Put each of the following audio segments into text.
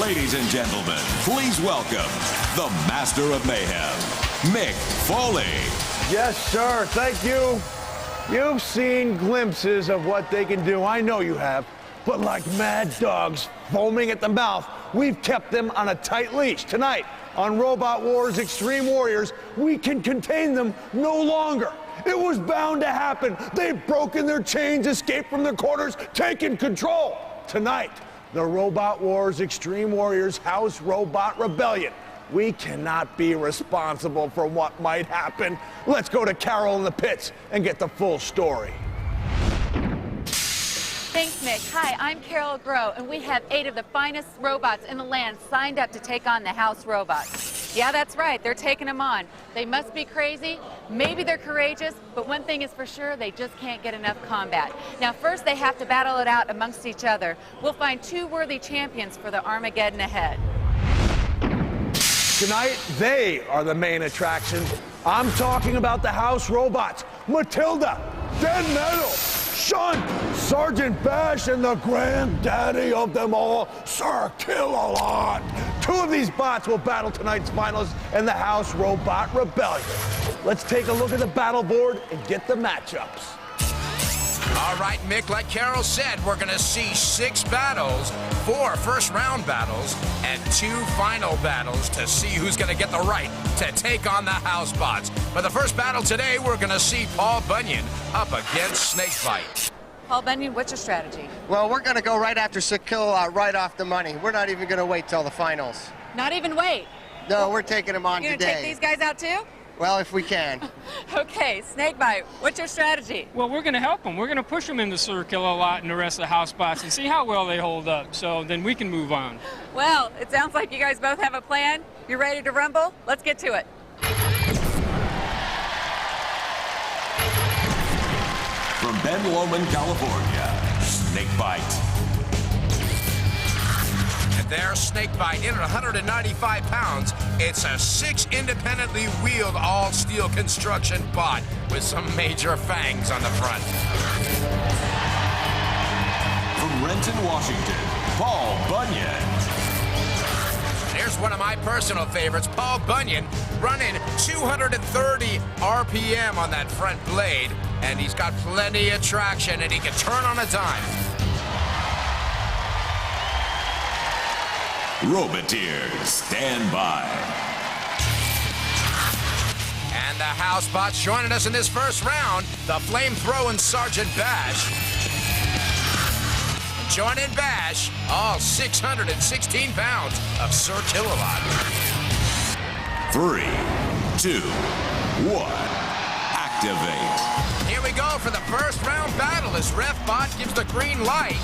Ladies and gentlemen, please welcome the Master of Mayhem, Mick Foley. Yes, sir. Thank you. You've seen glimpses of what they can do. I know you have. But like mad dogs foaming at the mouth, we've kept them on a tight leash. Tonight, on Robot Wars Extreme Warriors, we can contain them no longer. It was bound to happen. They've broken their chains, escaped from their quarters, taken control. Tonight, the Robot Wars Extreme Warriors House Robot Rebellion. We cannot be responsible for what might happen. Let's go to Carol in the pits and get the full story. Thanks, Mick. Hi, I'm Carol Groh, and we have 8 of the finest robots in the land signed up to take on the House Robots. Yeah, that's right. They're taking them on. They must be crazy. Maybe they're courageous, but one thing is for sure, they just can't get enough combat. Now, first, they have to battle it out amongst each other. We'll find 2 worthy champions for the Armageddon ahead. Tonight, they are the main attraction. I'm talking about the House Robots. Matilda, Dead Metal, Shunt, Sergeant Bash, and the granddaddy of them all, Sir Kill-A-Lot. 2 of these bots will battle tonight's finalists in the House Robot Rebellion. Let's take a look at the battle board and get the matchups. All right, Mick, like Carol said, we're going to see 6 battles, 4 first-round battles, and 2 final battles to see who's going to get the right to take on the House Bots. For the first battle today, we're going to see Paul Bunyan up against Snakebite. Paul Bunyan, what's your strategy? Well, we're going to go right after Sir Kill-A-Lot right off the money. We're not even going to wait till the finals. Not even wait. No, we're taking them on You're today. going to take these guys out too? Well, if we can. Okay, Snakebite, what's your strategy? Well, we're going to help them. We're going to push them into Sir Kill-A-Lot and the rest of the House Bots and see how well they hold up, so then we can move on. Well, it sounds like you guys both have a plan. You ready to rumble? Let's get to it. From Ben Lomond, California, Snakebite. And there's Snakebite in at 195 pounds. It's a 6 independently wheeled all-steel construction bot with some major fangs on the front. From Renton, Washington, Paul Bunyan. Here's one of my personal favorites, Paul Bunyan, running 230 RPM on that front blade, and he's got plenty of traction, and he can turn on a dime. Roboteers, stand by. And the House Bots joining us in this first round, the flame-throwing Sergeant Bash. Joining Bash, all 616 pounds of Sir Kill-A-Lot. 3, 2, 1, activate. Here we go for the first round battle as RefBot gives the green light.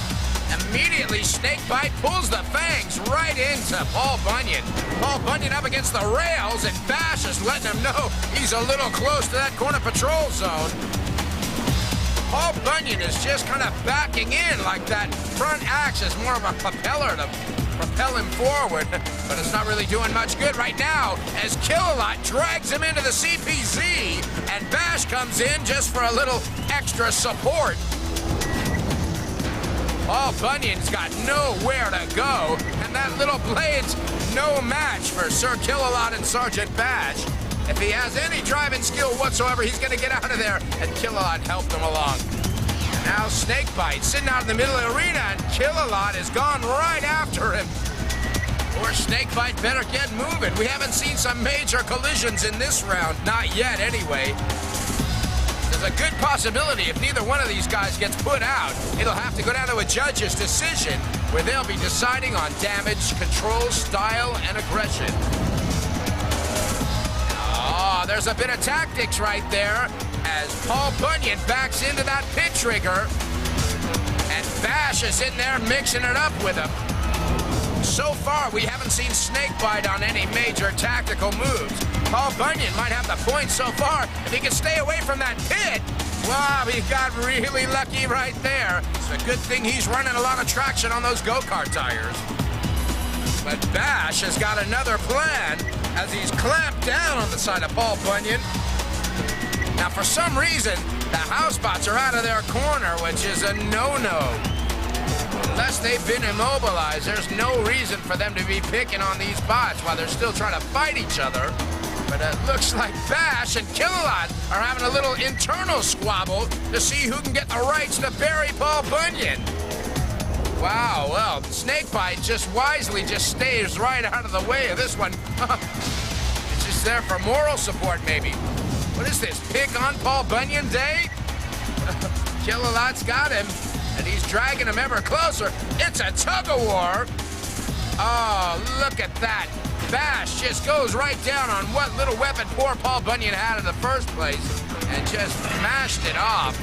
Immediately, Snakebite pulls the fangs right into Paul Bunyan. Paul Bunyan up against the rails, and Bash is letting him know he's a little close to that corner patrol zone. Paul Bunyan is just kind of backing in like that front axe is more of a propeller to propel him forward, but it's not really doing much good right now as Kill-A-Lot drags him into the CPZ, and Bash comes in just for a little extra support. Paul Bunyan's got nowhere to go, and that little blade's no match for Sir Kill-A-Lot and Sergeant Bash. If he has any driving skill whatsoever, he's going to get out of there, and Kill-A-Lot helped him along. Now Snakebite sitting out in the middle of the arena, and Kill-A-Lot has gone right after him. Poor Snakebite better get moving. We haven't seen some major collisions in this round. Not yet, anyway. There's a good possibility if neither one of these guys gets put out, it'll have to go down to a judge's decision where they'll be deciding on damage, control, style, and aggression. Oh, there's a bit of tactics right there as Paul Bunyan backs into that pit trigger, and Bash is in there mixing it up with him. So far, we haven't seen Snakebite on any major tactical moves. Paul Bunyan might have the point so far. If he can stay away from that pit, wow, he got really lucky right there. It's a good thing he's running a lot of traction on those go-kart tires. But Bash has got another plan as he's clamped down on the side of Paul Bunyan. Now, for some reason, the House Bots are out of their corner, which is a no-no. Unless they've been immobilized, there's no reason for them to be picking on these bots while they're still trying to fight each other. But it looks like Bash and Kill-A-Lot are having a little internal squabble to see who can get the rights to bury Paul Bunyan. Wow, well, Snakebite just wisely just stays right out of the way of this one. It's just there for moral support, maybe. What is this, pick on Paul Bunyan Day? Kill-A-Lot's got him, and he's dragging him ever closer. It's a tug-of-war. Oh, look at that. Bash just goes right down on what little weapon poor Paul Bunyan had in the first place and just mashed it off.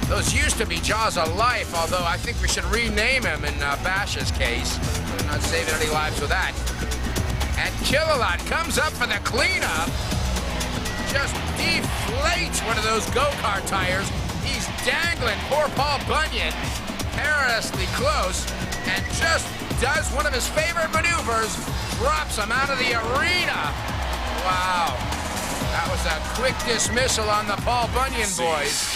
Those used to be Jaws of Life, although I think we should rename him in Bash's case. I'm not saving any lives with that. And Kill-A-Lot comes up for the cleanup. Just deflates one of those go-kart tires. He's dangling poor Paul Bunyan perilously close and just does one of his favorite maneuvers, drops him out of the arena. Wow. That was a quick dismissal on the Paul Bunyan boys.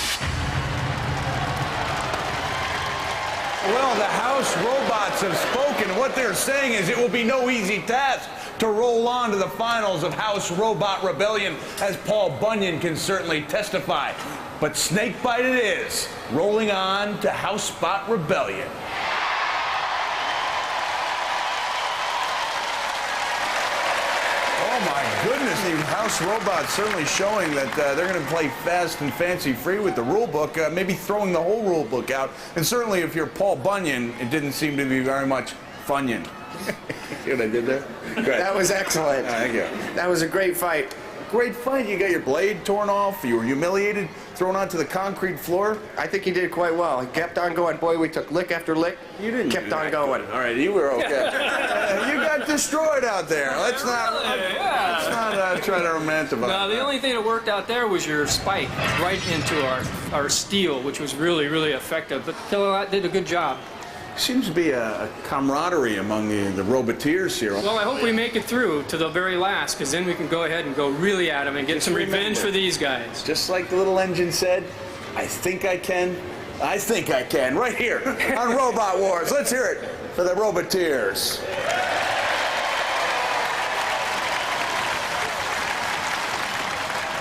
Well, the house robots have spoken. What they're saying is it will be no easy task to roll on to the finals of House Robot Rebellion, as Paul Bunyan can certainly testify. But Snakebite it is, rolling on to House Bot Rebellion. Oh my goodness, the House Robots certainly showing that they're going to play fast and fancy-free with the rule book, maybe throwing the whole rule book out. And certainly if you're Paul Bunyan, it didn't seem to be very much funyon. See what I did there? Good. That was excellent. Thank you. That was a great fight. Great fight. You got your blade torn off. You were humiliated, thrown onto the concrete floor. I think he did quite well. He kept on going. Boy, we took lick after lick. You didn't. Kept on going. All right, you were okay. You got destroyed out there. Let's not try to romanticize. No, the only thing that worked out there was your spike right into our steel, which was really, really effective. But Kill-A-Lot did a good job. Seems to be a camaraderie among the Roboteers here. Well, I hope we make it through to the very last, because then we can go ahead and go really at them and get some revenge for these guys. Just like the little engine said, I think I can. I think I can. Right here on Robot Wars. Let's hear it for the Roboteers.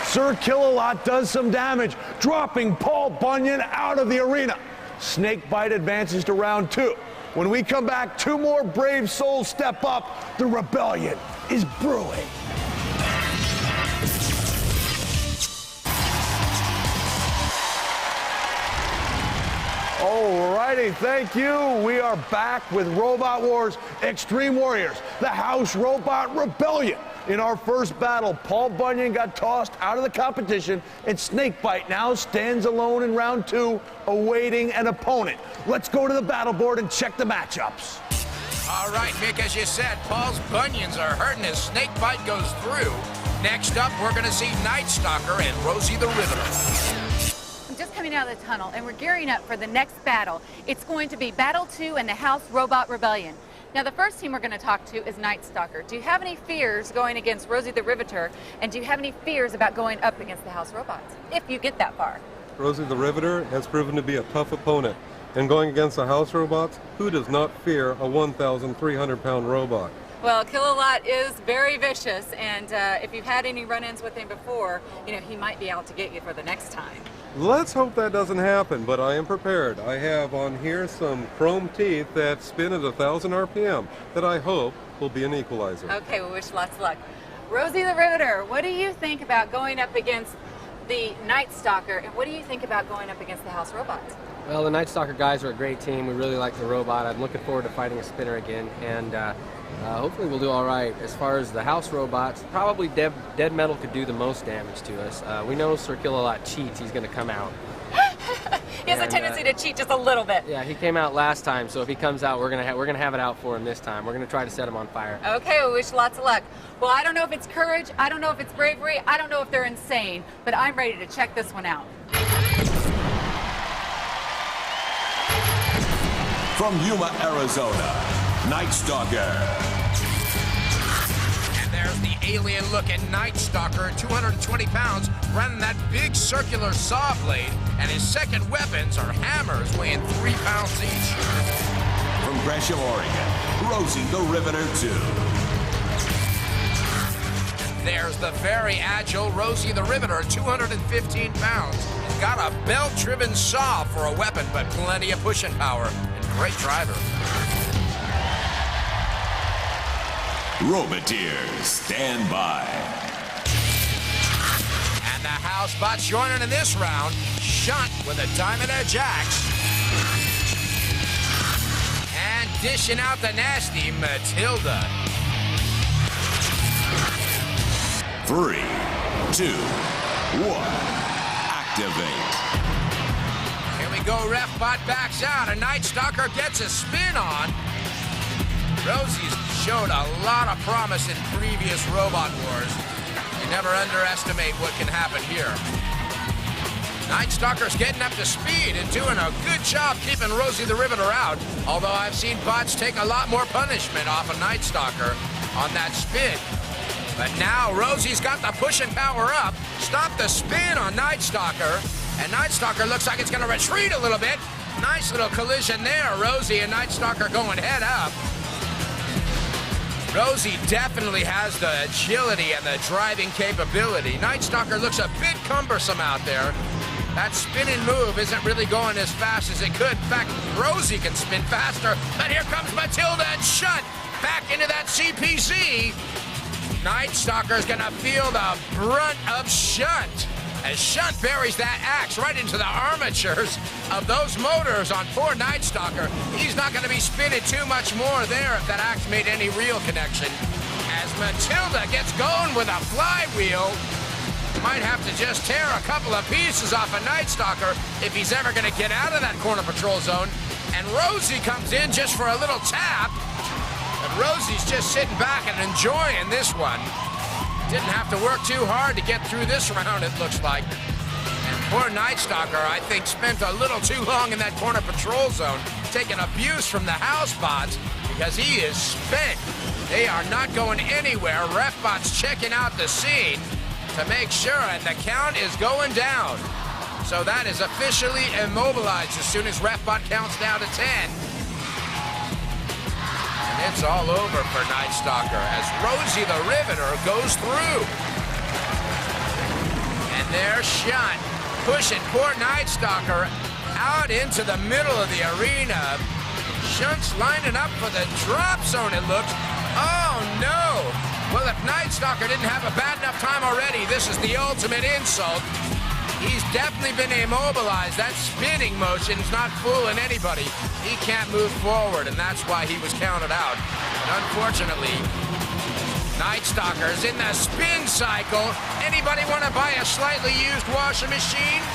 Sir Kill-A-Lot does some damage, dropping Paul Bunyan out of the arena. Snakebite advances to round 2. When we come back, 2 more brave souls step up. The rebellion is brewing. Alrighty, thank you. We are back with Robot Wars Extreme Warriors, the House Robot Rebellion. In our first battle, Paul Bunyan got tossed out of the competition, and Snakebite now stands alone in round 2, awaiting an opponent. Let's go to the battle board and check the matchups. All right, Mick, as you said, Paul's bunions are hurting as Snakebite goes through. Next up, we're going to see Night Stalker and Rosie the Riveter. I'm just coming out of the tunnel, and we're gearing up for the next battle. It's going to be Battle 2 in the House Robot Rebellion. Now, the first team we're going to talk to is Night Stalker. Do you have any fears going against Rosie the Riveter, and do you have any fears about going up against the House Robots, if you get that far? Rosie the Riveter has proven to be a tough opponent. And going against the House Robots, who does not fear a 1,300-pound robot? Well, Kill-A-Lot is very vicious, and if you've had any run-ins with him before, you know, he might be out to get you for the next time. Let's hope that doesn't happen, but I am prepared. I have on here some chrome teeth that spin at 1,000 RPM that I hope will be an equalizer. Okay, we wish lots of luck. Rosie the Riveter, what do you think about going up against the Night Stalker, and what do you think about going up against the House Robots? Well, the Night Stalker guys are a great team. We really like the robot. I'm looking forward to fighting a spinner again, and hopefully we'll do all right. As far as the House Robots, probably Dead Metal could do the most damage to us. We know Sir Kill-A-Lot cheats. He's going to come out. He has a tendency to cheat just a little bit. Yeah, he came out last time, so if he comes out, we're gonna have it out for him this time. We're gonna try to set him on fire. Okay, we wish lots of luck. Well, I don't know if it's courage, I don't know if it's bravery, I don't know if they're insane, but I'm ready to check this one out. From Yuma, Arizona, Night Stalker. There's the alien-looking Night Stalker, 220 pounds, running that big circular saw blade, and his second weapons are hammers weighing 3 pounds each. Gresham, Oregon, Rosie the Riveter 2. There's the very agile Rosie the Riveter, 215 pounds. He's got a belt-driven saw for a weapon, but plenty of pushing power. And great driver. Roboteers, stand by. And the house bots joining in this round. Shunt with a Diamond Edge axe. And dishing out the nasty Matilda. 3, 2, 1, activate. Here we go, Refbot backs out. A Night Stalker gets a spin on. Rosie's showed a lot of promise in previous Robot Wars. You never underestimate what can happen here. Night Stalker's getting up to speed and doing a good job keeping Rosie the Riveter out, although I've seen bots take a lot more punishment off a Night Stalker on that spin. But now Rosie's got the push and power up, stopped the spin on Night Stalker, and Night Stalker looks like it's going to retreat a little bit. Nice little collision there, Rosie and Night Stalker going head up. Rosie definitely has the agility and the driving capability. Night Stalker looks a bit cumbersome out there. That spinning move isn't really going as fast as it could. In fact, Rosie can spin faster. But here comes Matilda and Shunt back into that CPC. Night Stalker's gonna feel the brunt of Shunt as Shunt buries that axe right into the armatures of those motors on poor Night Stalker. He's not gonna be spinning too much more there if that axe made any real connection. As Matilda gets going with a flywheel, might have to just tear a couple of pieces off a Night Stalker if he's ever gonna get out of that corner patrol zone. And Rosie comes in just for a little tap. But Rosie's just sitting back and enjoying this one. Didn't have to work too hard to get through this round, it looks like. And poor Night Stalker, I think, spent a little too long in that corner patrol zone, taking abuse from the house bots because he is spent. They are not going anywhere. Refbot's checking out the scene to make sure, and the count is going down. So that is officially immobilized as soon as Refbot counts down to 10. It's all over for Night Stalker as Rosie the Riveter goes through. And there's Shunt pushing poor Night Stalker out into the middle of the arena. Shunt's lining up for the drop zone, it looks. Oh, no. Well, if Night Stalker didn't have a bad enough time already, this is the ultimate insult. He's definitely been immobilized. That spinning motion's not fooling anybody. He can't move forward, and that's why he was counted out. And unfortunately, Night Stalker's in the spin cycle. Anybody want to buy a slightly used washing machine?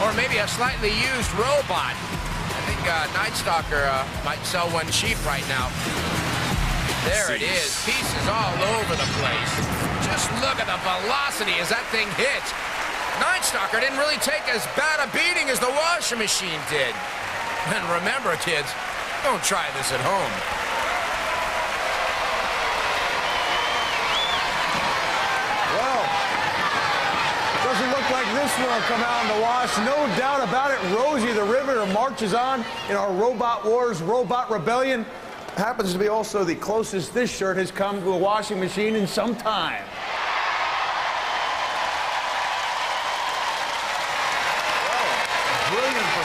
Or maybe a slightly used robot? I think Night Stalker might sell one cheap right now. There it is, pieces all over the place. Just look at the velocity as that thing hits. Night Stalker didn't really take as bad a beating as the washing machine did. And remember, kids, don't try this at home. Well, doesn't look like this one will come out in the wash. No doubt about it. Rosie the Riveter marches on in our Robot Wars Robot Rebellion. Happens to be also the closest this shirt has come to a washing machine in some time.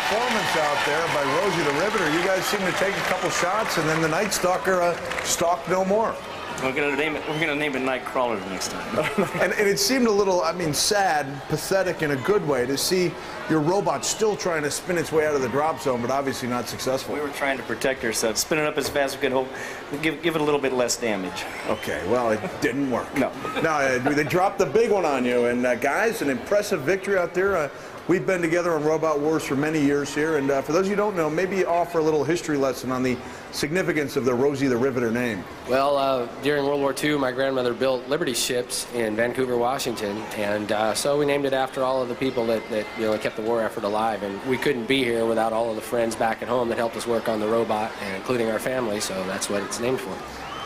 Performance out there by Rosie the Riveter. You guys seem to take a couple shots, and then the Night Stalker stalked no more. We're gonna name it Nightcrawler the next time. and it seemed a little, sad, pathetic in a good way to see your robot still trying to spin its way out of the drop zone, but obviously not successful. We were trying to protect ourselves, spin it up as fast as we could, hope give it a little bit less damage. Okay, well, it didn't work. No. No, they dropped the big one on you, and guys, an impressive victory out there. We've been together on Robot Wars for many years here, and for those of you who don't know, maybe offer a little history lesson on the significance of the Rosie the Riveter name. Well, during World War II, my grandmother built Liberty ships in Vancouver, Washington, and so we named it after all of the people that kept the war effort alive. And we couldn't be here without all of the friends back at home that helped us work on the robot, and including our family, so that's what it's named for.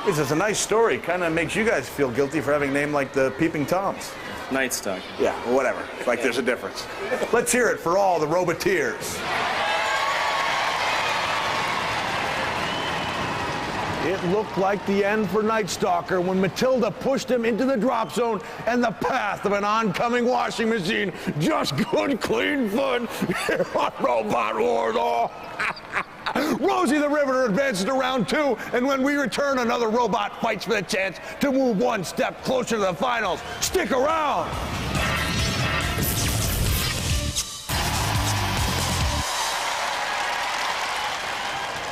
It's a nice story. Kind of makes you guys feel guilty for having a name like the Peeping Toms. Night Stalker. Yeah, whatever. Like there's a difference. Let's hear it for all the Roboteers. It looked like the end for Night Stalker when Matilda pushed him into the drop zone and the path of an oncoming washing machine. Just good, clean fun here on Robot Wars. Oh. Rosie the Riveter advances to round 2, and when we return, another robot fights for the chance to move one step closer to the finals. Stick around.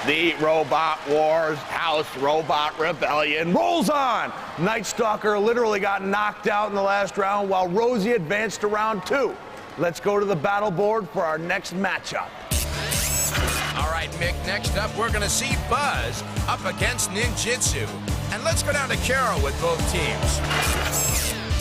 The Robot Wars House Robot Rebellion rolls on. Night Stalker literally got knocked out in the last round while Rosie advanced to round 2. Let's go to the battle board for our next matchup. All right, Mick, next up, we're going to see Buzz up against Ninjitsu. And let's go down to Carol with both teams.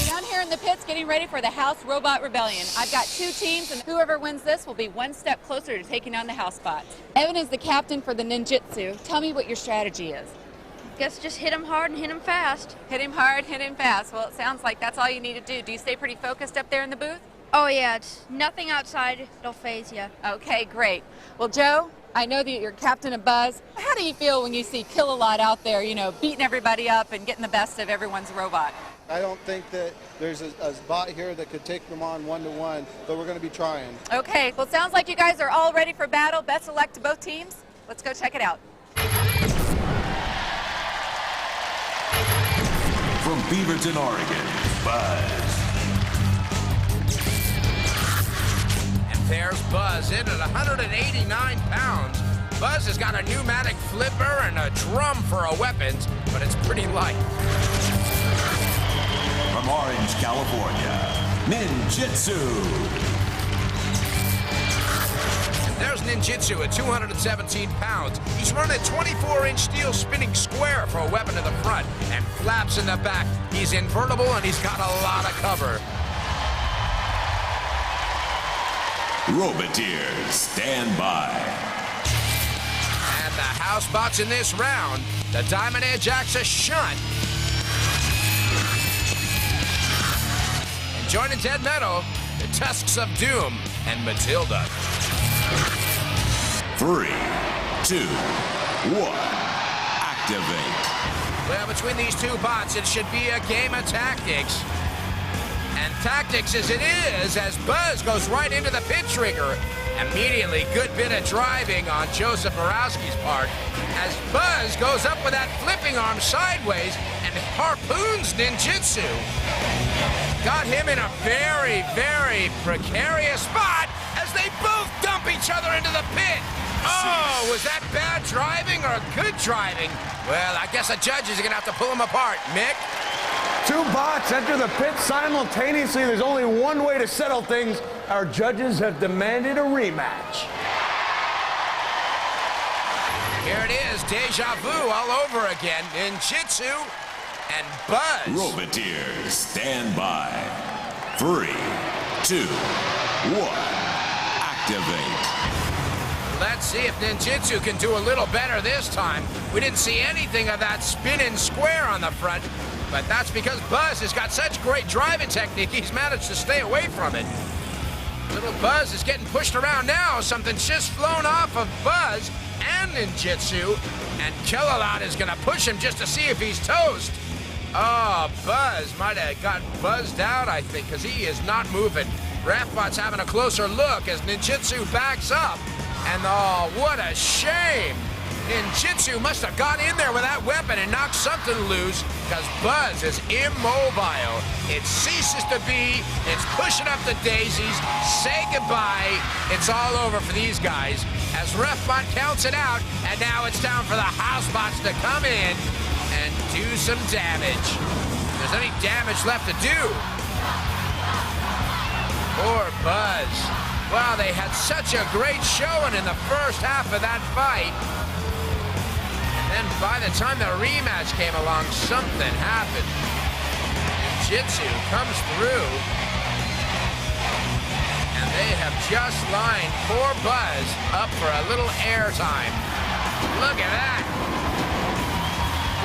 Down here in the pits getting ready for the House Robot Rebellion. I've got 2 teams, and whoever wins this will be one step closer to taking on the house bots. Evan is the captain for the Ninjitsu. Tell me what your strategy is. Guess just hit him hard and hit him fast. Hit him hard, hit him fast. Well, it sounds like that's all you need to do. Do you stay pretty focused up there in the booth? Oh yeah, it's nothing outside that'll phase you. Okay, great. Well, Joe, I know that you're captain of Buzz. How do you feel when you see Kill-A-Lot out there, you know, beating everybody up and getting the best of everyone's robot? I don't think that there's a bot here that could take them on one-to-one, but we're going to be trying. Okay, well, it sounds like you guys are all ready for battle. Best of luck to both teams. Let's go check it out. From Beaverton, Oregon, Buzz. And there's Buzz in at 189 pounds. Buzz has got a pneumatic flipper and a drum for a weapons, but it's pretty light. From Orange, California, Ninjitsu. And there's Ninjitsu at 217 pounds. He's running a 24-inch steel spinning square for a weapon in the front and flaps in the back. He's invertible and he's got a lot of cover. Roboteers, stand by. And the house bots in this round, the Diamond Edge Axe Shunt. And joining Dead Metal, the Tusks of Doom and Matilda. 3, 2, 1, activate. Well, between these two bots, it should be a game of tactics. And tactics as it is, as Buzz goes right into the pit trigger. Immediately, good bit of driving on Joseph Borowski's part, as Buzz goes up with that flipping arm sideways and harpoons Ninjitsu. Got him in a very, very precarious spot as they both dump each other into the pit. Oh, was that bad driving or good driving? Well, I guess the judges are going to have to pull them apart. Mick? 2 bots enter the pit simultaneously. There's only one way to settle things. Our judges have demanded a rematch. Here it is, deja vu all over again. Ninjitsu and Buzz. Roboteers, stand by. 3, 2, 1, activate. Let's see if Ninjitsu can do a little better this time. We didn't see anything of that spinning square on the front, but that's because Buzz has got such great driving technique, he's managed to stay away from it. Little Buzz is getting pushed around now. Something's just flown off of Buzz and Ninjitsu, and Kill-A-Lot is going to push him just to see if he's toast. Oh, Buzz might have got buzzed out, I think, because he is not moving. Rathbot's having a closer look as Ninjitsu backs up. And oh, what a shame. Ninjitsu must have got in there with that weapon and knocked something loose, because Buzz is immobile. It ceases to be. It's pushing up the daisies. Say goodbye. It's all over for these guys as Refbot counts it out, and now it's time for the housebots to come in and do some damage. If there's any damage left to do. Poor Buzz. Wow, they had such a great showing in the first half of that fight. And then by the time the rematch came along, something happened. Ninjitsu comes through. And they have just lined poor Buzz up for a little airtime. Look at that.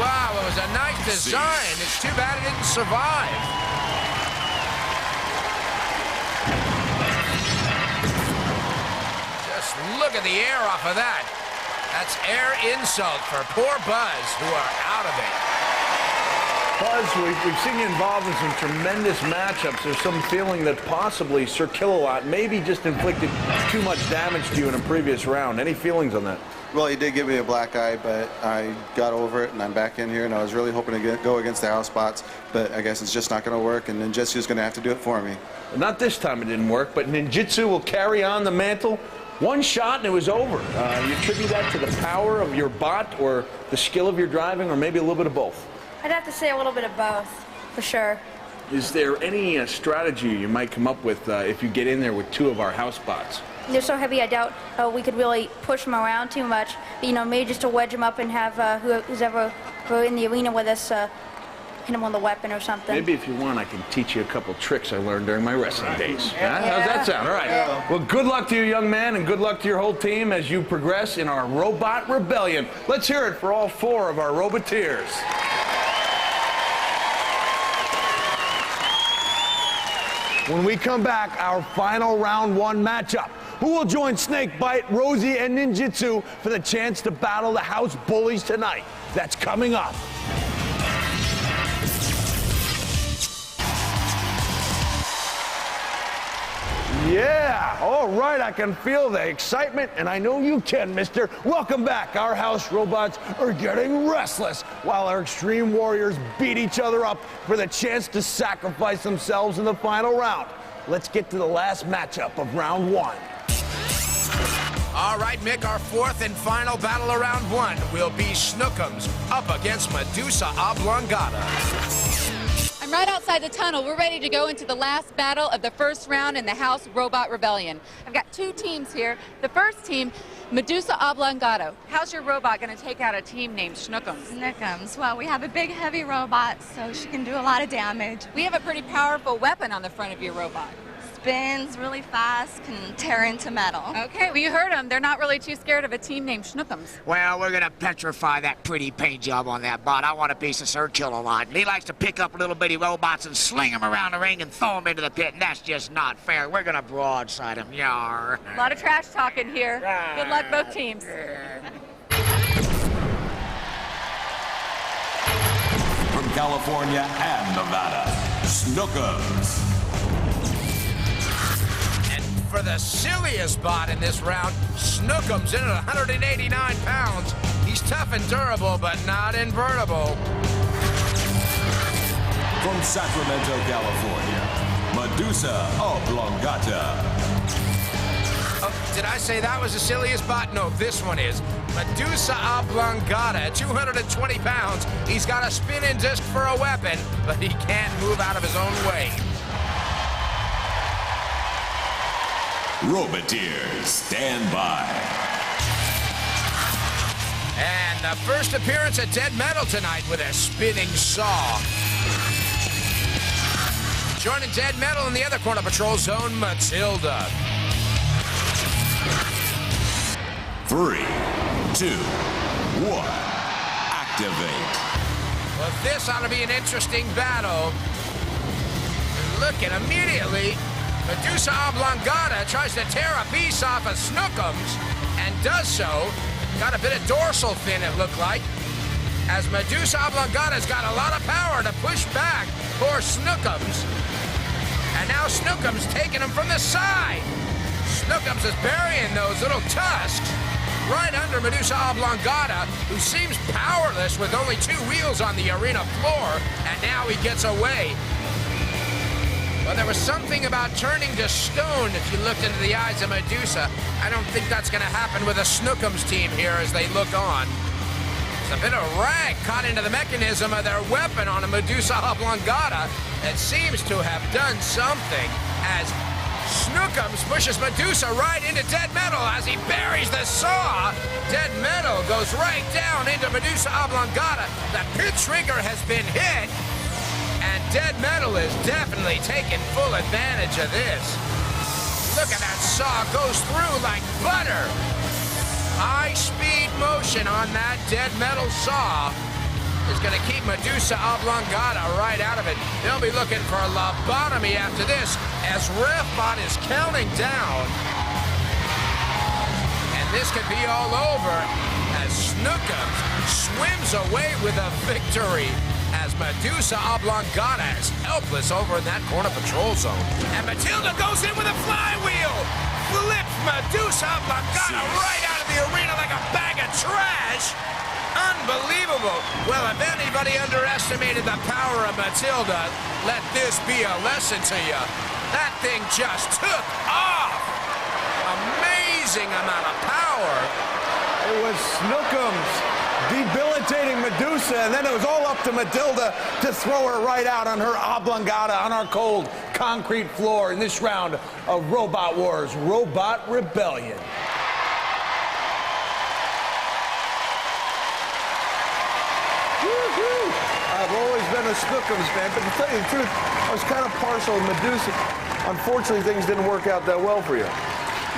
Wow, it was a nice design. It's too bad it didn't survive. Look at the air off of that. That's air insult for poor Buzz, who are out of it. Buzz, we've seen you involved in some tremendous matchups. There's some feeling that possibly Sir Kill-A-Lot maybe just inflicted too much damage to you in a previous round. Any feelings on that? Well, he did give me a black eye, but I got over it, and I'm back in here, and I was really hoping to go against the house spots, but I guess it's just not going to work, and Ninjutsu's going to have to do it for me. Well, not this time it didn't work, but Ninjutsu will carry on the mantle. One shot and it was over. You attribute that to the power of your bot or the skill of your driving, or maybe a little bit of both? I'd have to say a little bit of both, for sure. Is there any strategy you might come up with if you get in there with two of our house bots? They're so heavy, I doubt we could really push them around too much. You know, maybe just to wedge them up and have who's ever in the arena with us hit them with a weapon or something. Maybe if you want, I can teach you a couple tricks I learned during my wrestling days. Yeah. How's that sound? All right. Yeah. Well, good luck to you, young man, and good luck to your whole team as you progress in our robot rebellion. Let's hear it for all 4 of our Roboteers. When we come back, our final round 1 matchup. Who will join Snakebite, Rosie, and Ninjutsu for the chance to battle the house bullies tonight? That's coming up. Yeah, all right, I can feel the excitement, and I know you can, mister. Welcome back. Our house robots are getting restless while our extreme warriors beat each other up for the chance to sacrifice themselves in the final round. Let's get to the last matchup of round 1. All right, Mick, our 4th and final battle of round 1 will be Snookums up against Medusa Oblongata. I'm right outside the tunnel. We're ready to go into the last battle of the first round in the House Robot Rebellion. I've got 2 teams here. The first team, Medusa Oblongata. How's your robot going to take out a team named Snookums? Snookums. Well, we have a big, heavy robot, so she can do a lot of damage. We have a pretty powerful weapon on the front of your robot. Spins really fast, can tear into metal. Okay, well, you heard them. They're not really too scared of a team named Snookums. Well, we're going to petrify that pretty paint job on that bot. I want a piece of Sir Kill-A-Lot. He likes to pick up little bitty robots and sling them around the ring and throw them into the pit, and that's just not fair. We're going to broadside him. Yar. A lot of trash talking here. Good luck, both teams. From California and Nevada, Snookums. For the silliest bot in this round, Snookums in at 189 pounds. He's tough and durable, but not invertible. From Sacramento, California, Medusa Oblongata. Oh, did I say that was the silliest bot? No, this one is. Medusa Oblongata at 220 pounds. He's got a spinning disc for a weapon, but he can't move out of his own way. Roboteers, stand by. And the first appearance at Dead Metal tonight with a spinning saw. Joining Dead Metal in the other corner patrol zone, Matilda. 3, 2, 1, activate. Well, this ought to be an interesting battle. Looking immediately, Medusa Oblongata tries to tear a piece off of Snookums and does so. Got a bit of dorsal fin, it looked like, as Medusa Oblongata's got a lot of power to push back poor Snookums. And now Snookums taking him from the side. Snookums is burying those little tusks right under Medusa Oblongata, who seems powerless with only 2 wheels on the arena floor, and now he gets away. Well, there was something about turning to stone if you looked into the eyes of Medusa. I don't think that's going to happen with a Snookums team here as they look on. There's a bit of rag caught into the mechanism of their weapon on a Medusa Oblongata that seems to have done something as Snookums pushes Medusa right into Dead Metal as he buries the saw. Dead Metal goes right down into Medusa Oblongata. The pit trigger has been hit. And Dead Metal is definitely taking full advantage of this. Look at that saw, goes through like butter. High-speed motion on that Dead Metal saw is going to keep Medusa Oblongata right out of it. They'll be looking for a lobotomy after this as RefBot is counting down. And this could be all over swims away with a victory as Medusa Oblongata is helpless over in that corner patrol zone. And Matilda goes in with a flywheel, flips Medusa Oblongata right out of the arena like a bag of trash. Unbelievable. Well, if anybody underestimated the power of Matilda, let this be a lesson to you. That thing just took off. Amazing amount of power. It was Snookums debilitating Medusa, and then it was all up to Matilda to throw her right out on her oblongata on our cold concrete floor in this round of Robot Wars, Robot Rebellion. I've always been a Snookums fan, but to tell you the truth, I was kind of partial to Medusa. Unfortunately, things didn't work out that well for you.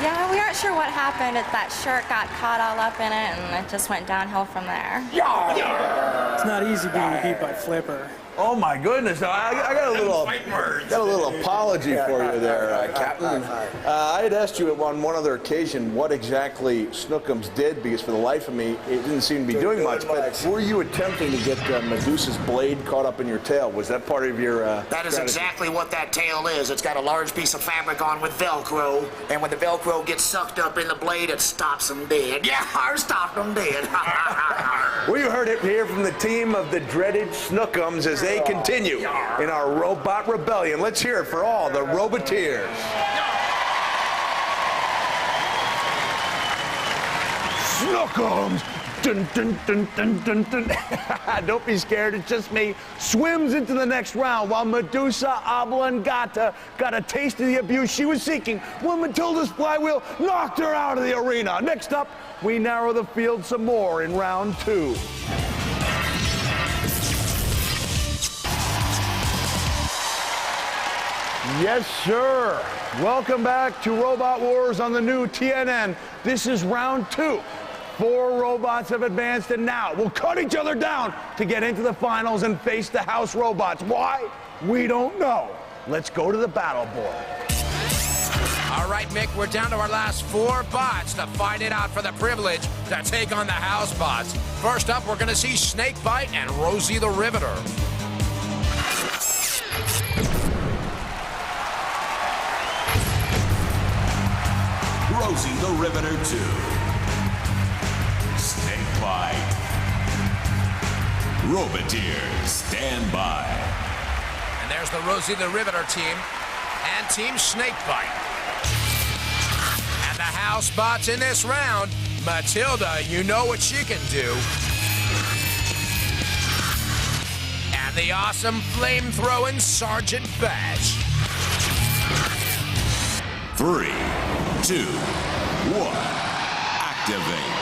Yeah, we aren't sure what happened. That shirt got caught all up in it, and it just went downhill from there. It's not easy being beat by Flipper. Oh my goodness! I got a little apology for you there, Captain. I had asked you on one other occasion what exactly Snookums did, because for the life of me, it didn't seem to be doing much. But were you attempting to get Medusa's blade caught up in your tail? Was that part of your? That is exactly what that tail is. It's got a large piece of fabric on with Velcro, and when the Velcro gets sucked up in the blade, it stops them dead. Yeah, I stopped them dead. Well, you heard it here from the team of the dreaded Snookums as they continue in our Robot Rebellion. Let's hear it for all the Roboteers. Snookums! Dun, dun, dun, dun, dun, dun. Don't be scared, it's just me. Swims into the next round while Medusa Oblongata got a taste of the abuse she was seeking when Matilda's flywheel knocked her out of the arena. Next up, we narrow the field some more in round 2. Yes, sir. Welcome back to Robot Wars on the new TNN. This is round 2. 4 robots have advanced, and now we'll cut each other down to get into the finals and face the house robots. Why? We don't know. Let's go to the battle board. All right, Mick, we're down to our last 4 bots to fight it out for the privilege to take on the house bots. First up, we're going to see Snakebite and Rosie the Riveter. Rosie the Riveter 2. Snakebite. Roboteers, stand by. And there's the Rosie the Riveter team and Team Snakebite. And the house bots in this round, Matilda, you know what she can do. And the awesome flame-throwing Sergeant Bash. 3, 2, 1, activate.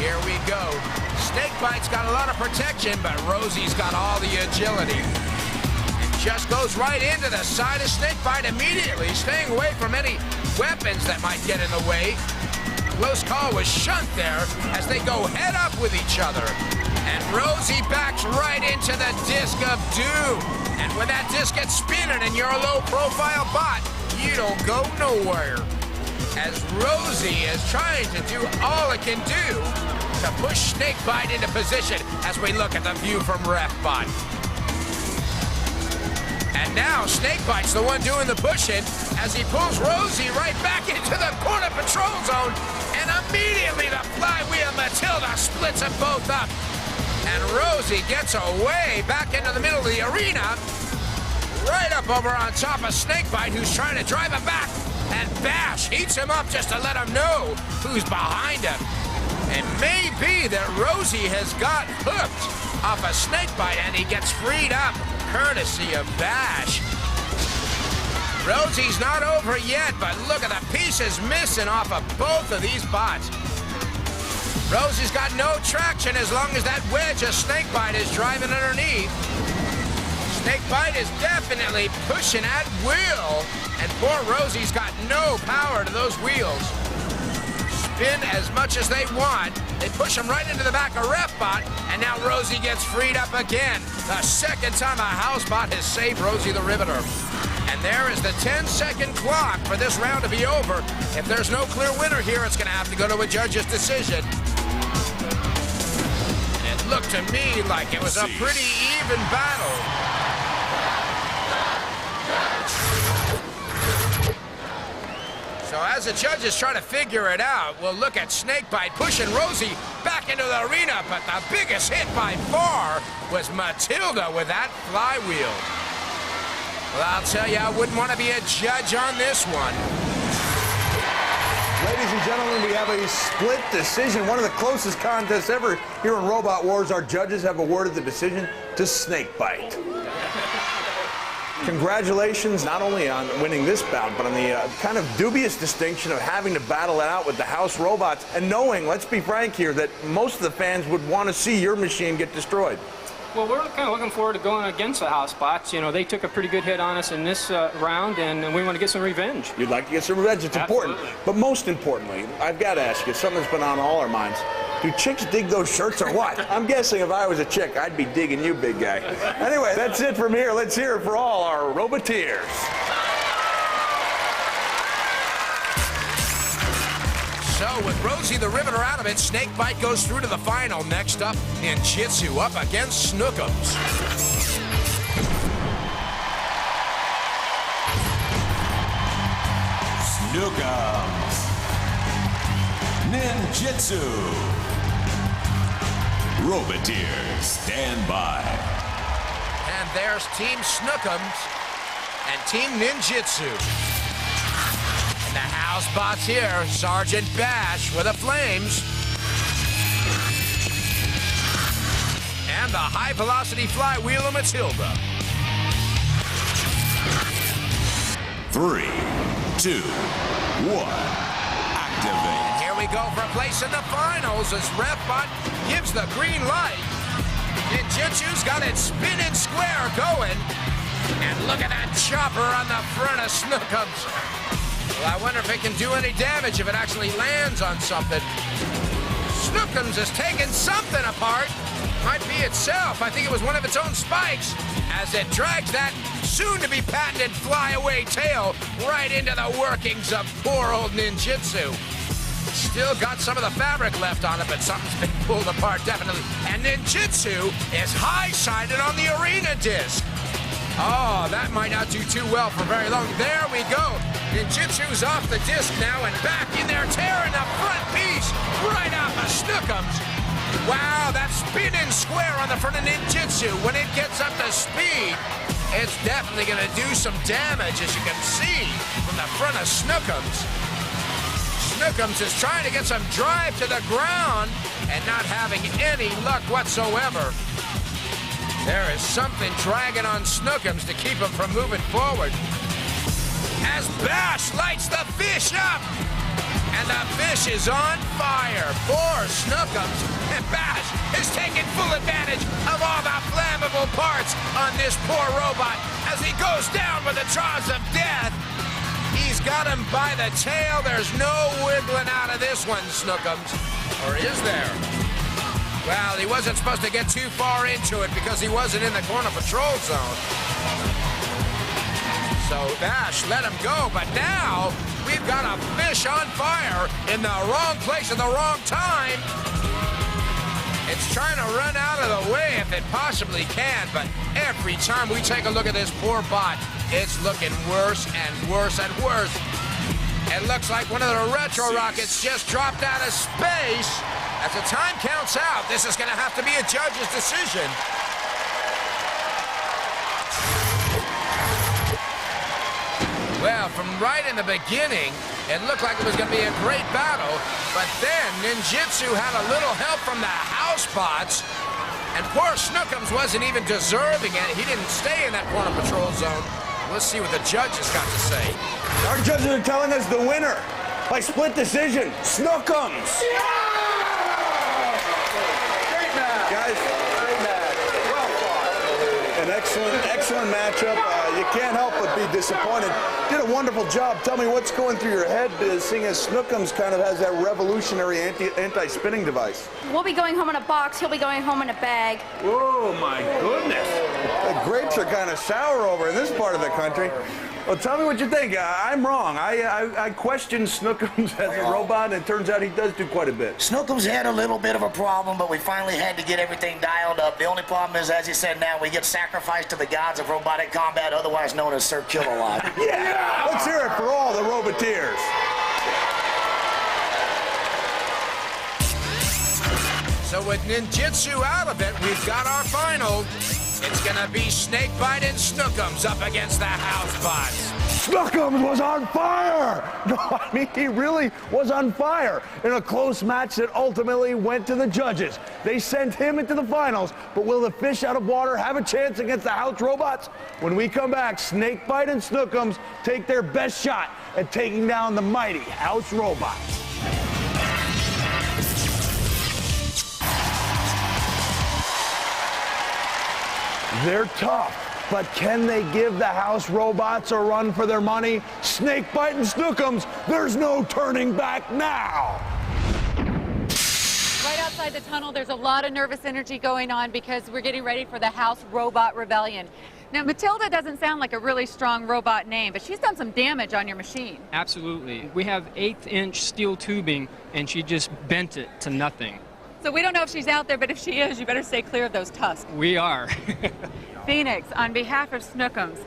Here we go. Snakebite's got a lot of protection, but Rosie's got all the agility. And just goes right into the side of Snakebite immediately, staying away from any weapons that might get in the way. Close call was Shunt there as they go head up with each other. And Rosie backs right into the Disc of Doom. And when that disc gets spinning and you're a low-profile bot, you don't go nowhere. As Rosie is trying to do all it can do to push Snakebite into position as we look at the view from RefBot. And now Snakebite's the one doing the pushing as he pulls Rosie right back into the corner patrol zone, and immediately the flywheel Matilda splits them both up. And Rosie gets away back into the middle of the arena, right up over on top of Snakebite, who's trying to drive him back. And Bash heats him up just to let him know who's behind him. It may be that Rosie has got hooked off a Snakebite and he gets freed up, courtesy of Bash. Rosie's not over yet, but look at the pieces missing off of both of these bots. Rosie's got no traction as long as that wedge of Snakebite is driving underneath. Snakebite is definitely pushing at will, and poor Rosie's got no power to those wheels. Spin as much as they want. They push him right into the back of RefBot, and now Rosie gets freed up again. The second time a housebot has saved Rosie the Riveter. And there is the 10-second clock for this round to be over. If there's no clear winner here, it's going to have to go to a judge's decision. And it looked to me like it was a pretty even battle. So as the judges try to figure it out, we'll look at Snakebite pushing Rosie back into the arena, but the biggest hit by far was Matilda with that flywheel. Well, I'll tell you, I wouldn't want to be a judge on this one. Ladies and gentlemen, we have a split decision, one of the closest contests ever here in Robot Wars. Our judges have awarded the decision to Snakebite. Congratulations not only on winning this bout, but on the kind of dubious distinction of having to battle it out with the house robots and knowing, let's be frank here, that most of the fans would want to see your machine get destroyed. Well, we're kind of looking forward to going against the house bots. You know, they took a pretty good hit on us in this round, and we want to get some revenge. You'd like to get some revenge. It's important. But most importantly, I've got to ask you, something that's been on all our minds. Do chicks dig those shirts or what? I'm guessing if I was a chick, I'd be digging you, big guy. Anyway, that's it from here. Let's hear it for all our Roboteers. So with Rosie the Riveter out of it, Snakebite goes through to the final. Next up, Ninjitsu up against Snookums. Snookums. Ninjitsu. Roboteers, stand by. And there's Team Snookums and Team Ninjitsu. And the house bots here, Sergeant Bash with the flames. And the high-velocity flywheel of Matilda. 3, 2, 1, activate. And here we go for a place in the finals as RefBot gives the green light. Ninjitsu's got it spinning square going. And look at that chopper on the front of Snookums. Well, I wonder if it can do any damage if it actually lands on something. Snookums is taking something apart. Might be itself. I think it was one of its own spikes as it drags that soon-to-be patented flyaway tail right into the workings of poor old Ninjitsu. Still got some of the fabric left on it, but something's been pulled apart, definitely. And Ninjitsu is high-sided on the arena disc. Oh, that might not do too well for very long. There we go. Ninjitsu's off the disc now and back in there, tearing the front piece right off of Snookums. Wow, that spinning square on the front of Ninjitsu, when it gets up to speed, it's definitely going to do some damage, as you can see from the front of Snookums. Snookums is trying to get some drive to the ground and not having any luck whatsoever. There is something dragging on Snookums to keep him from moving forward. As Bash lights the fish up, and the fish is on fire. Poor Snookums, and Bash is taking full advantage of all the flammable parts on this poor robot as he goes down with the jaws of death. He's got him by the tail. There's no wiggling out of this one, Snookums. Or is there? Well, he wasn't supposed to get too far into it because he wasn't in the corner patrol zone. So Bash let him go, but now we've got a fish on fire in the wrong place at the wrong time. It's trying to run out of the way if it possibly can, but every time we take a look at this poor bot, it's looking worse and worse and worse. It looks like one of the retro rockets just dropped out of space. As the time counts out, this is going to have to be a judge's decision. Well, from right in the beginning, it looked like it was going to be a great battle, but then Ninjitsu had a little help from the house bots, and poor Snookums wasn't even deserving it. He didn't stay in that corner patrol zone. Let's see what the judges got to say. Our judges are telling us the winner by split decision, Snookums. Yeah! Great match. Guys, great match. Well fought. An excellent matchup. You can't help but be disappointed. Did a wonderful job. Tell me what's going through your head, seeing as Snookums kind of has that revolutionary anti-spinning device. We'll be going home in a box. He'll be going home in a bag. Oh, my goodness. The grapes are kind of sour over in this part of the country. Well, tell me what you think. I'm wrong. I questioned Snookums as a robot, and it turns out he does do quite a bit. Snookums had a little bit of a problem, but we finally had to get everything dialed up. The only problem is, as you said, now we get sacrificed to the gods of robotic combat, otherwise known as Sir Kill-A-Lot. Yeah! Let's hear it for all the Roboteers. So with ninjutsu out of it, we've got our final. It's gonna be Snakebite and Snookums up against the Housebots. Snookums was on fire! No, I mean, he really was on fire in a close match that ultimately went to the judges. They sent him into the finals, but will the fish out of water have a chance against the House Robots? When we come back, Snakebite and Snookums take their best shot at taking down the mighty House Robots. They're tough, but can they give the House Robots a run for their money? Snakebite and Snookums, there's no turning back now. Right outside the tunnel, there's a lot of nervous energy going on because we're getting ready for the House Robot Rebellion. Now, Matilda doesn't sound like a really strong robot name, but she's done some damage on your machine. Absolutely. We have 1/8-inch steel tubing, and she just bent it to nothing. So we don't know if she's out there, but if she is, you better stay clear of those tusks. We are. Phoenix, on behalf of Snookums,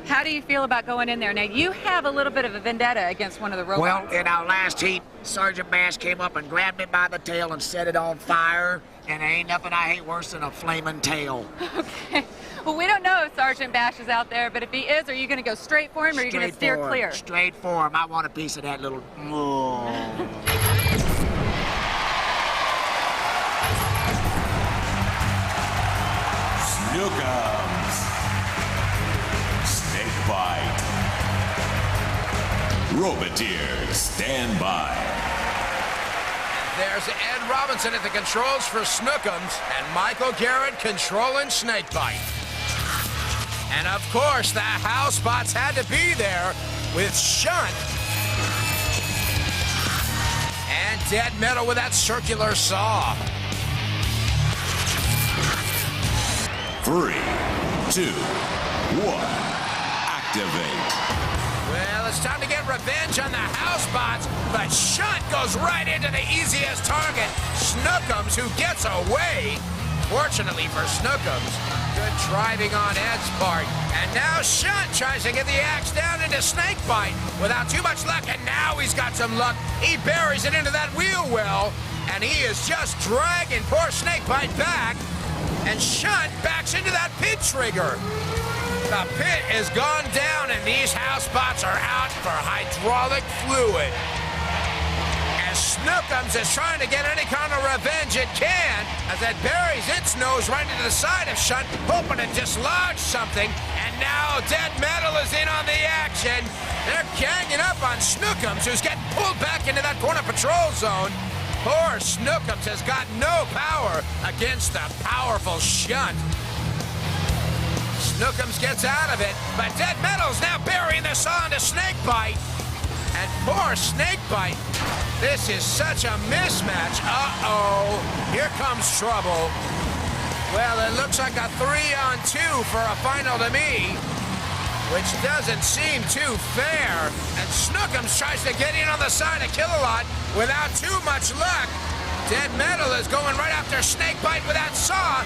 how do you feel about going in there? Now, you have a little bit of a vendetta against one of the robots. Well, in our last heat, Sergeant Bash came up and grabbed me by the tail and set it on fire, and there ain't nothing I hate worse than a flaming tail. Okay. Well, we don't know if Sergeant Bash is out there, but if he is, are you going to go straight for him, or are you going to steer clear? Straight for him. I want a piece of that little... Snookums. Snakebite. Roboteers, stand by. There's Ed Robinson at the controls for Snookums and Michael Garrett controlling Snakebite. And of course, the Housebots had to be there with Shunt and Dead Metal with that circular saw. 3, 2, 1, activate. Well, it's time to get revenge on the Housebots, but Shunt goes right into the easiest target, Snookums, who gets away. Fortunately for Snookums, good driving on Ed's part. And now Shunt tries to get the axe down into Snakebite without too much luck, and now he's got some luck. He buries it into that wheel well, and he is just dragging poor Snakebite back. And Shunt backs into that pit trigger. The pit is gone down, and these Housebots are out for hydraulic fluid. As Snookums is trying to get any kind of revenge it can, as it buries its nose right into the side of Shunt, hoping to dislodge something. And now Dead Metal is in on the action. They're ganging up on Snookums, who's getting pulled back into that corner patrol zone. Poor Snookums has got no power against the powerful Shunt. Snookums gets out of it, but Dead Metal's now burying the saw into Snakebite. And poor Snakebite, this is such a mismatch. Uh-oh, here comes trouble. Well, it looks like a 3-on-2 for a final to me, which doesn't seem too fair. And Snookums tries to get in on the side of Kill-A-Lot without too much luck. Dead Metal is going right after Snakebite with that saw,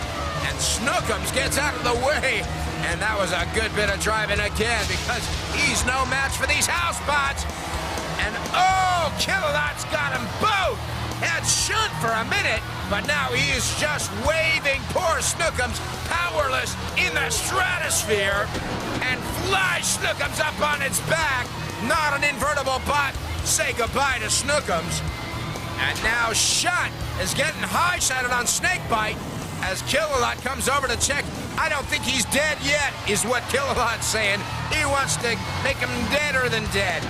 and Snookums gets out of the way. And that was a good bit of driving again, because he's no match for these Housebots. And oh, Kill-A-Lot's got them both. Had Shunt for a minute, but now he is just waving poor Snookums powerless in the stratosphere, and flies Snookums up on its back. Not an invertible bot. Say goodbye to Snookums. And now Shunt is getting high-shotted on Snakebite as Kill-A-Lot comes over to check. I don't think he's dead yet, is what Kill-A-Lot's saying. He wants to make him deader than dead.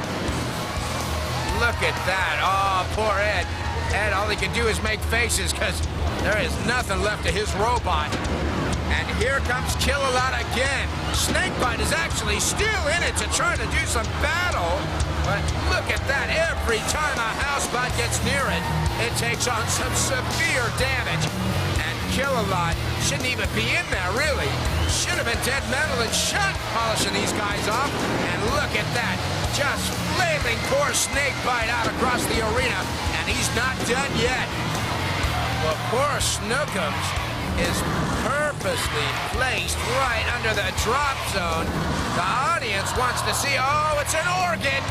Look at that. Oh, poor Ed. Ed, all he can do is make faces, because there is nothing left of his robot. And here comes Kill-A-Lot again. Snakebite is actually still in it to try to do some battle. But look at that. Every time a Housebot gets near it, it takes on some severe damage. And Kill-A-Lot shouldn't even be in there, really. Should have been dead metal and shot polishing these guys off. And look at that. Just flailing poor Snakebite out across the arena. And he's not done yet. Well, poor Snookums is purposely placed right under the drop zone. The audience wants to see, oh, it's an organ.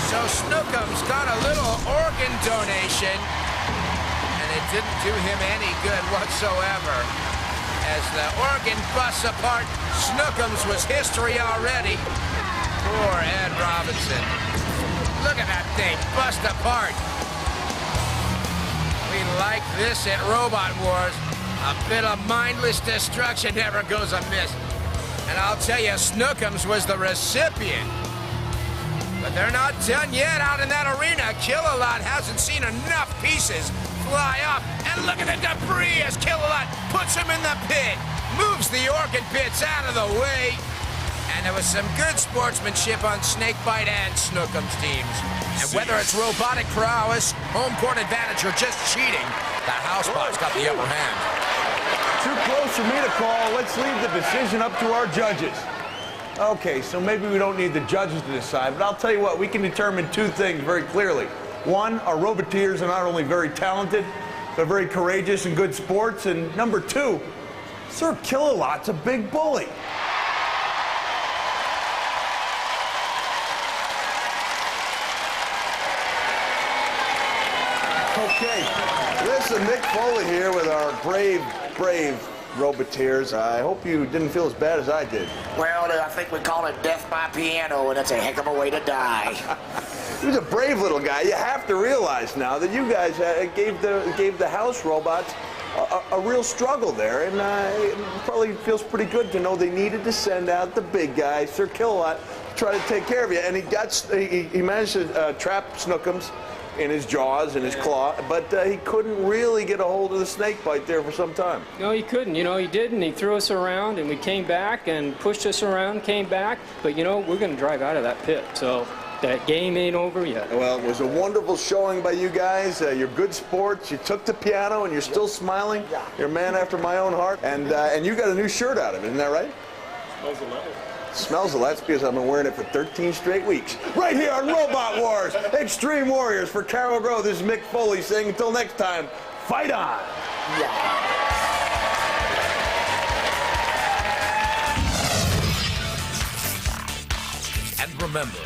So Snookums got a little organ donation, and it didn't do him any good whatsoever. As the organ busts apart, Snookums was history already. Poor Ed Robinson. Look at that thing, bust apart. We like this at Robot Wars. A bit of mindless destruction never goes amiss. And I'll tell you, Snookums was the recipient. But they're not done yet out in that arena. Kill-A-Lot hasn't seen enough pieces fly up. And look at the debris as Kill-A-Lot puts him in the pit. Moves the organ pits out of the way. And there was some good sportsmanship on Snakebite and Snookums teams. And whether it's robotic prowess, home court advantage, or just cheating, the Housebots got the upper hand. Too close for me to call. Let's leave the decision up to our judges. Okay, so maybe we don't need the judges to decide, but I'll tell you what, we can determine two things very clearly. One, our Roboteers are not only very talented, but very courageous and good sports. And number two, Sir Kill-A-Lot's a big bully. Okay, this is Mick Foley here with our brave Roboteers. I hope you didn't feel as bad as I did. Well, I think we call it death by piano, and that's a heck of a way to die. He was a brave little guy. You have to realize now that you guys gave the house robots a real struggle there, and it probably feels pretty good to know they needed to send out the big guy, Sir Kill-A-Lot, to try to take care of you. And he managed to trap Snookums in his jaws and his claw, but he couldn't really get a hold of the Snakebite there for some time. No, he couldn't. You know, he didn't. He threw us around, and we came back and pushed us around, came back. But, you know, we're going to drive out of that pit, so that game ain't over yet. Well, it was a wonderful showing by you guys. You're good sports. You took the piano, and you're still smiling. You're a man after my own heart. And you got a new shirt out of it, isn't that right? Smells of leather. Smells of that's because I've been wearing it for 13 straight weeks. Right here on Robot Wars, Extreme Warriors. For Carol Grove, this is Mick Foley saying until next time, fight on! And remember,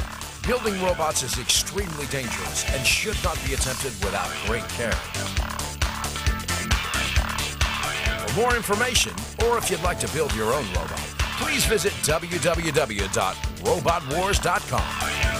building robots is extremely dangerous and should not be attempted without great care. For more information, or if you'd like to build your own robot, please visit www.robotwars.com.